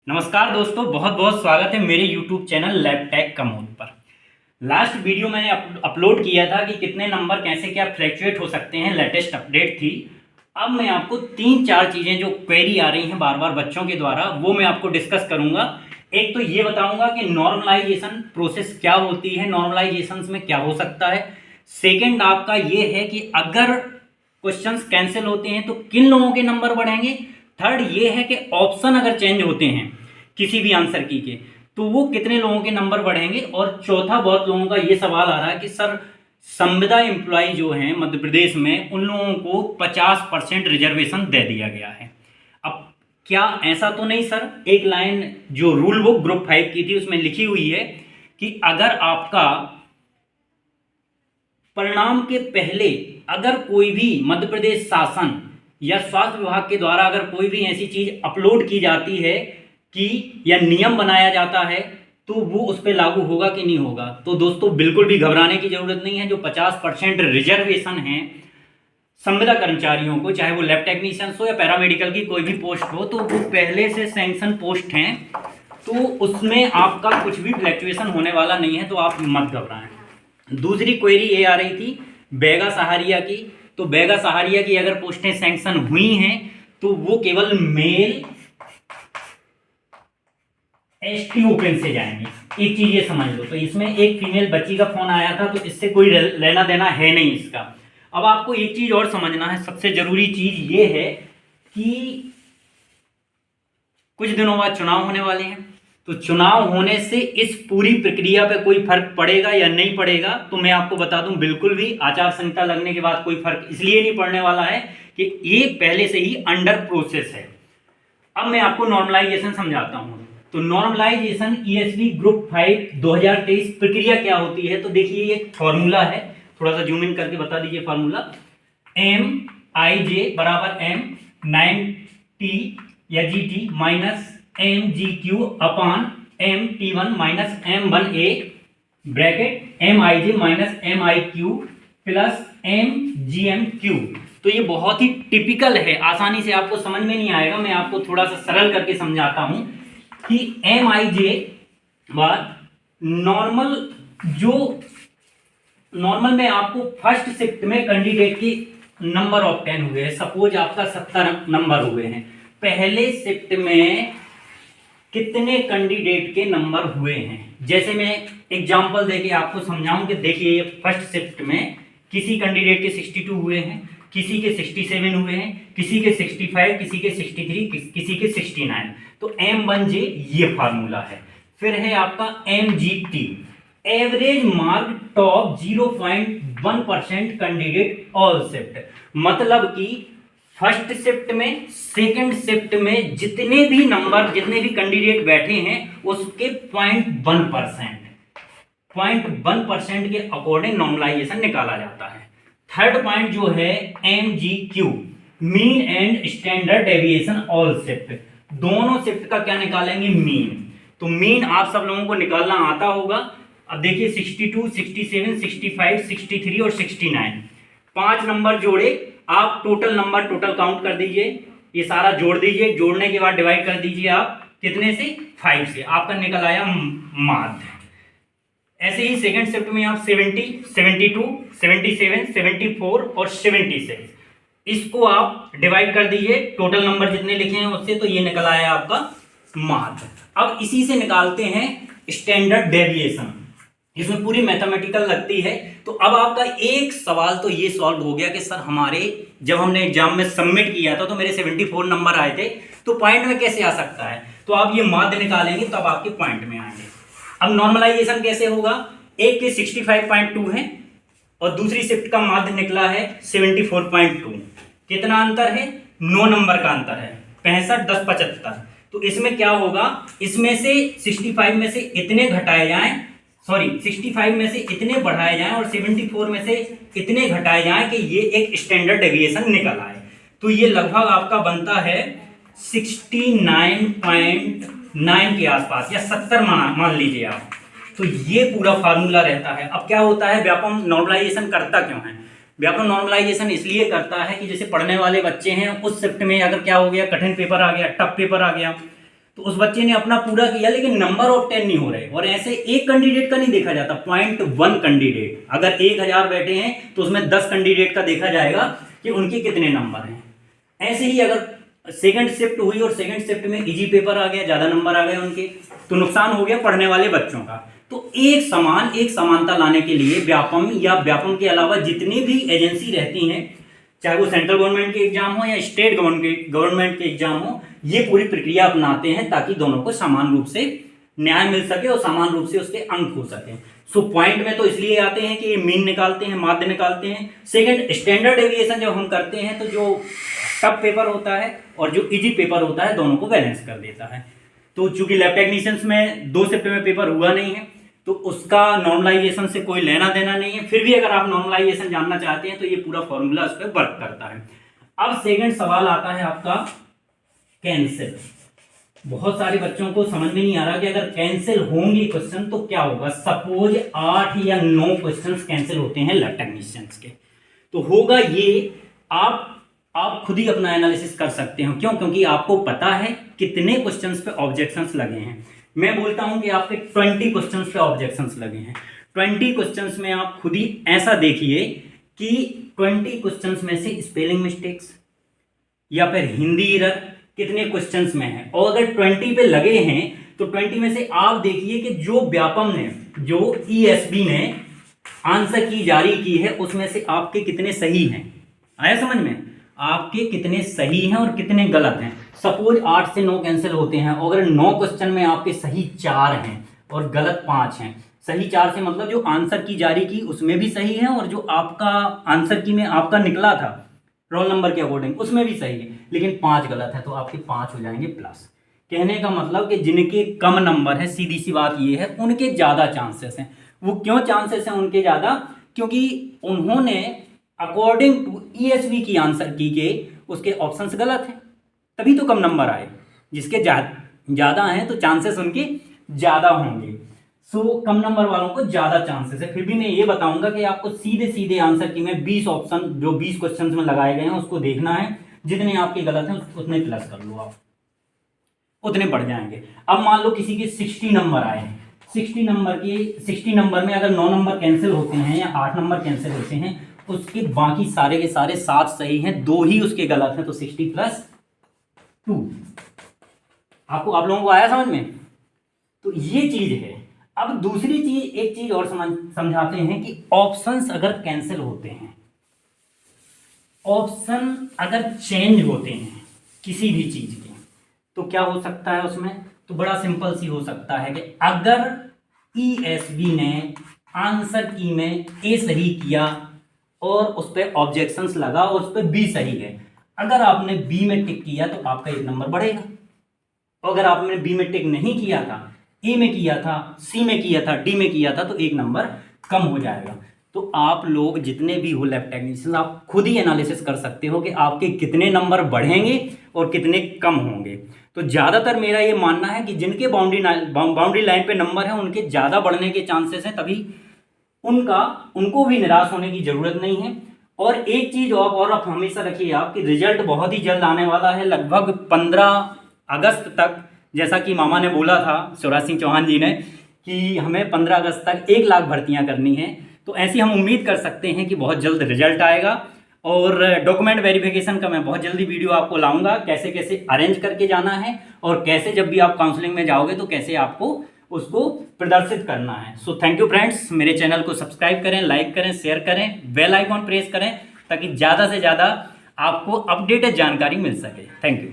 नमस्कार दोस्तों, बहुत बहुत स्वागत है मेरे YouTube चैनल लैबटेक कमोद पर। लास्ट वीडियो मैंने अपलोड किया था कि कितने नंबर कैसे क्या फ्लैक्चुएट हो सकते हैं, लेटेस्ट अपडेट थी। अब मैं आपको 3-4 चीज़ें जो क्वेरी आ रही हैं बार बार बच्चों के द्वारा, वो मैं आपको डिस्कस करूंगा। एक तो ये बताऊंगा कि नॉर्मलाइजेशन प्रोसेस क्या होती है, नॉर्मलाइजेशन में क्या हो सकता है। सेकेंड आपका ये है कि अगर क्वेश्चंस कैंसिल होते हैं तो किन लोगों के नंबर बढ़ेंगे। थर्ड ये है कि ऑप्शन अगर चेंज होते हैं किसी भी आंसर की के तो वो कितने लोगों के नंबर बढ़ेंगे। और चौथा बहुत लोगों का ये सवाल आ रहा है कि सर संविदा एम्प्लॉय जो हैं मध्य प्रदेश में, उन लोगों को 50% रिजर्वेशन दे दिया गया है। अब क्या ऐसा तो नहीं सर? एक लाइन जो रूल बुक ग्रुप 5 की थी उसमें लिखी हुई है कि अगर आपका परिणाम के पहले अगर कोई भी मध्य प्रदेश शासन या स्वास्थ्य विभाग के द्वारा अगर कोई भी ऐसी चीज अपलोड की जाती है कि या नियम बनाया जाता है तो वो उस पर लागू होगा कि नहीं होगा। तो दोस्तों बिल्कुल भी घबराने की जरूरत नहीं है। जो 50% रिजर्वेशन है संविदा कर्मचारियों को, चाहे वो लैब टेक्नीशियंस हो या पैरामेडिकल की कोई भी पोस्ट हो, तो वो पहले से सैंक्शन पोस्ट हैं, तो उसमें आपका कुछ भी फ्लैक्चुएशन होने वाला नहीं है, तो आप मत घबराएं। दूसरी क्वेरी ये आ रही थी बेगा सहारिया की। तो बेगा सहारिया की अगर पोस्टें सैंक्शन हुई हैं तो वो केवल मेल एसटी ओपन से जाएंगे। एक चीज ये समझ लो। तो इसमें एक फीमेल बच्ची का फोन आया था, तो इससे कोई लेना देना है नहीं इसका। अब आपको एक चीज और समझना है, सबसे जरूरी चीज ये है कि कुछ दिनों बाद चुनाव होने वाले हैं। तो चुनाव होने से इस पूरी प्रक्रिया पे कोई फर्क पड़ेगा या नहीं पड़ेगा, तो मैं आपको बता दूं बिल्कुल भी आचार संहिता लगने के बाद कोई फर्क इसलिए नहीं पड़ने वाला है कि ये पहले से ही अंडर प्रोसेस है। अब मैं आपको नॉर्मलाइजेशन समझाता हूं। तो नॉर्मलाइजेशन ईएसवी ग्रुप 5 2023 प्रक्रिया क्या होती है। तो देखिए ये फॉर्मूला है, थोड़ा सा जूम इन करके बता दीजिए फॉर्मूला। एम आई जे बराबर एम 9 टी या G T minus M G Q upon M T one minus M one A bracket M I J minus M I Q plus M G M Q. तो ये बहुत ही typical है, आसानी से आपको समझ में नहीं आएगा। मैं आपको थोड़ा सा सरल करके समझाता हूं कि M I J bar normal, जो नॉर्मल में आपको फर्स्ट शिफ्ट में कैंडिडेट की नंबर ऑफ 10 हुए हैं। सपोज आपका 70 नंबर हुए हैं, पहले शिफ्ट में कितने कैंडिडेट के नंबर हुए हैं। जैसे मैं एग्जांपल देके आपको समझाऊं कि देखिए फर्स्ट शिफ्ट में किसी कैंडिडेट के 62 हुए हैं, किसी के 67 हुए हैं, किसी के 65, किसी के 63, किसी के 69। तो M1J ये फार्मूला है। फिर है आपका MGT, average mark top 0.1% candidate all shift. मतलब कि फर्स्ट शिफ्ट में, सेकंड शिफ्ट में जितने भी नंबर, जितने भी कैंडिडेट बैठे हैं उसके 0.1% के अकॉर्डिंग नॉर्मलाइजेशन निकाला जाता है। थर्ड पॉइंट जो है MGQ, mean and standard deviation all shift. दोनों शिफ्ट का क्या निकालेंगे? मीन। तो मीन आप सब लोगों को निकालना आता होगा। अब देखिए 62, 67, 65, 63 और 69, 5 नंबर जोड़े। आप टोटल नंबर टोटल काउंट कर दीजिए, ये सारा जोड़ दीजिए। जोड़ने के बाद डिवाइड कर दीजिए आप कितने से? 5 से। आपका निकल आया माध्य। ऐसे ही सेकंड शिफ्ट में आप 70, 72, 77, 74 और 76, इसको आप डिवाइड कर दीजिए टोटल नंबर जितने लिखे हैं उससे, तो ये निकल आया आपका माध्य। अब इसी से निकालते हैं स्टैंडर्ड डेविएशन। इसमें पूरी मैथमेटिकल लगती है। तो अब आपका एक सवाल तो ये सॉल्व हो गया कि सर हमारे जब हमने एग्जाम में सबमिट किया था तो मेरे 74 नंबर आए थे, तो पॉइंट में कैसे आ सकता है। तो आप ये माध्य निकालेंगे तब आपके पॉइंट में आएंगे। अब नॉर्मलाइजेशन कैसे होगा? एक के 65.2 है और दूसरी शिफ्ट का माध्य निकला है 74.2। कितना अंतर है? 9 नंबर का अंतर है। 65, 10, 75। तो इसमें क्या होगा? इसमें से 65 में से इतने घटाए जाएं, सॉरी 65 में से इतने बढ़ाए जाएं और 74 में से इतने घटाए जाएं कि ये एक स्टैंडर्ड डेविएशन निकल आए। तो ये लगभग आपका बनता है 69.9 के आसपास या 70 मान लीजिए आप। तो ये पूरा फार्मूला रहता है। अब क्या होता है, व्यापम नॉर्मलाइजेशन करता क्यों है? व्यापम नॉर्मलाइजेशन इसलिए करता है कि जैसे पढ़ने वाले बच्चे हैं, उस शिफ्ट में अगर क्या हो गया, कठिन पेपर आ गया, टफ पेपर आ गया, तो उस बच्चे ने अपना पूरा किया लेकिन नंबर ऑफ 10 नहीं हो रहे। और ऐसे एक कैंडिडेट का नहीं देखा जाता, 0.1 कैंडिडेट, अगर 1000 बैठे हैं तो उसमें 10 कैंडिडेट का देखा जाएगा कि उनके कितने नंबर हैं। ऐसे ही अगर सेकंड शिफ्ट हुई और सेकंड शिफ्ट में इजी पेपर आ गया, ज्यादा नंबर आ गए उनके, तो नुकसान हो गया पढ़ने वाले बच्चों का। तो एक समानता लाने के लिए व्यापम या व्यापम के अलावा जितनी भी एजेंसी रहती हैं, चाहे वो सेंट्रल गवर्नमेंट के एग्जाम हो या स्टेट गवर्नमेंट के एग्जाम हो, ये पूरी प्रक्रिया अपनाते हैं ताकि दोनों को समान रूप से न्याय मिल सके और समान रूप से उसके अंक हो सके। सो पॉइंट में तो इसलिए आते हैं कि मीन निकालते हैं, माध्य निकालते हैं। सेकंड, स्टैंडर्ड डेविएशन जब हम करते हैं तो जो टफ पेपर होता है और जो इजी पेपर होता है दोनों को बैलेंस कर देता है। तो चूंकि लैब टेक्नीशियंस में 2 शिफ्ट में पेपर हुआ नहीं है तो उसका नॉर्मलाइजेशन से कोई लेना देना नहीं है। फिर भी अगर आप नॉर्मलाइजेशन जानना चाहते हैं तो ये पूरा फॉर्मूला उस पर वर्क करता है। अब सेकंड सवाल आता है आपका कैंसिल। बहुत सारे बच्चों को समझ में नहीं आ रहा कि अगर कैंसिल होंगे क्वेश्चन तो क्या होगा। सपोज 8 या 9 क्वेश्चंस कैंसिल होते हैं लैब टेक्नीशियंस के, तो होगा ये, आप खुद ही अपना एनालिसिस कर सकते हो। क्यों? क्योंकि आपको पता है कितने क्वेश्चंस पे ऑब्जेक्शंस लगे हैं। मैं बोलता हूं कि आपके 20 क्वेश्चंस पे ऑब्जेक्शंस लगे हैं। 20 क्वेश्चंस में आप खुद ही ऐसा देखिए कि 20 क्वेश्चंस में से स्पेलिंग मिस्टेक्स या फिर हिंदी एरर कितने क्वेश्चंस में है। और अगर 20 पे लगे हैं तो 20 में से आप देखिए कि जो व्यापम ने, जो ESB ने आंसर की जारी की है उसमें से आपके कितने सही हैं। आया समझ में? आपके कितने सही हैं और कितने गलत हैं। सपोज 8 से 9 कैंसिल होते हैं और अगर 9 क्वेश्चन में आपके सही 4 हैं और गलत 5 हैं। सही 4 से मतलब जो आंसर की जारी की उसमें भी सही है और जो आपका आंसर की में आपका निकला था रोल नंबर के अकॉर्डिंग उसमें भी सही है, लेकिन 5 गलत है तो आपके 5 हो जाएंगे प्लस। कहने का मतलब कि जिनके कम नंबर है, सीधी सी बात ये है, उनके ज़्यादा चांसेस हैं। वो क्यों चांसेस हैं उनके ज़्यादा? क्योंकि उन्होंने अकॉर्डिंग टू ESB की आंसर की के उसके ऑप्शंस गलत हैं, तभी तो कम नंबर आए। जिसके ज़्यादा हैं तो चांसेस उनके ज़्यादा होंगे। सो कम नंबर वालों को ज़्यादा चांसेस है। फिर भी मैं ये बताऊंगा कि आपको सीधे सीधे आंसर की में 20 ऑप्शन जो 20 क्वेश्चंस में लगाए गए हैं उसको देखना है। जितने आपके गलत हैं उतने प्लस कर लो, आप उतने बढ़ जाएंगे। अब मान लो किसी के 60 नंबर आए हैं, 60 नंबर में अगर 9 नंबर कैंसिल होते हैं या 8 नंबर कैंसिल होते हैं, उसके बाकी सारे के सारे 7 सही हैं, 2 ही उसके गलत हैं, तो 60 + 2। आप लोगों को आया समझ में? तो ये चीज है। अब दूसरी चीज, एक चीज और समझाते हैं कि ऑप्शंस अगर कैंसिल होते हैं, ऑप्शन अगर चेंज होते हैं किसी भी चीज के, तो क्या हो सकता है उसमें? तो बड़ा सिंपल सी हो सकता है कि अगर ESB ने आंसर की में A सही किया और उस पर ऑब्जेक्शंस लगा और उस पर B सही है, अगर आपने B में टिक किया तो आपका 1 नंबर बढ़ेगा। अगर आपने B में टिक नहीं किया था, A में किया था, C में किया था, D में किया था, तो 1 नंबर कम हो जाएगा। तो आप लोग जितने भी हो लैब टेक्नीशियंस, आप खुद ही एनालिसिस कर सकते हो कि आपके कितने नंबर बढ़ेंगे और कितने कम होंगे। तो ज़्यादातर मेरा ये मानना है कि जिनके बाउंड्री लाइन पे नंबर है उनके ज़्यादा बढ़ने के चांसेस हैं, तभी उनको भी निराश होने की ज़रूरत नहीं है। और एक चीज़ और आप हमेशा रखिए आप कि रिजल्ट बहुत ही जल्द आने वाला है, लगभग 15 अगस्त तक। जैसा कि मामा ने बोला था, शिवराज सिंह चौहान जी ने, कि हमें 15 अगस्त तक 1 लाख भर्तियां करनी है। तो ऐसी हम उम्मीद कर सकते हैं कि बहुत जल्द रिजल्ट आएगा। और डॉक्यूमेंट वेरिफिकेशन का मैं बहुत जल्दी वीडियो आपको लाऊंगा, कैसे कैसे अरेंज करके जाना है और कैसे जब भी आप काउंसलिंग में जाओगे तो कैसे आपको उसको प्रदर्शित करना है। सो थैंक यू फ्रेंड्स, मेरे चैनल को सब्सक्राइब करें, लाइक करें, शेयर करें, बेल आइकॉन प्रेस करें ताकि ज़्यादा से ज़्यादा आपको अपडेटेड जानकारी मिल सके। Thank you.